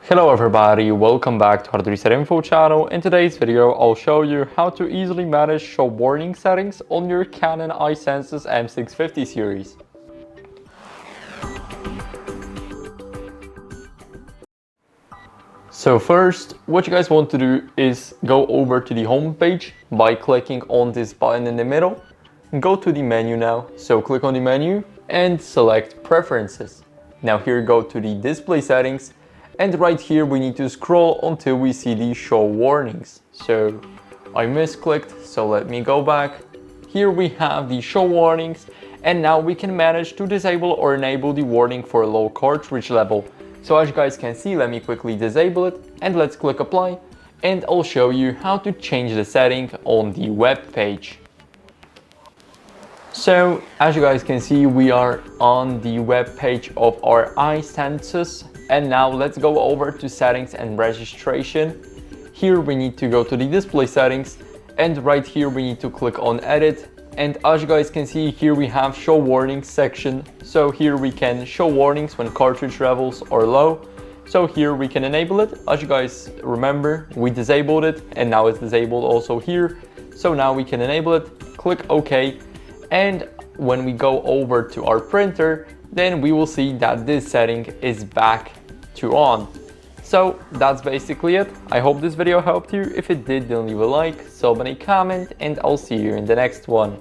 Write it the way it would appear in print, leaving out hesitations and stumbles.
Hello everybody, welcome back to HardReset.Info channel. In today's video, I'll show you how to easily manage show warning settings on your Canon i-SENSYS M650 series. So first, what you guys want to do is go over to the home page by clicking on this button in the middle. Go to the menu now, so click on the menu and select Preferences. Now here go to the display settings, and right here we need to scroll until we see the show warnings. So I misclicked, so let me go back. Here we have the show warnings, and now we can manage to disable or enable the warning for a low cartridge level. So as you guys can see, let me quickly disable it and let's click apply, and I'll show you how to change the setting on the web page. So as you guys can see, we are on the web page of our i-SENSYS, and now let's go over to settings and registration. Here we need to go to the display settings, and right here we need to click on edit. And as you guys can see, here we have show warnings section. So here we can show warnings when cartridge levels are low. So here we can enable it. As you guys remember, we disabled it and now it's disabled also here. So now we can enable it, click OK. And when we go over to our printer, then we will see that this setting is back to on. So that's basically it. I hope this video helped you. If it did, then leave a like, sub and a comment, and I'll see you in the next one.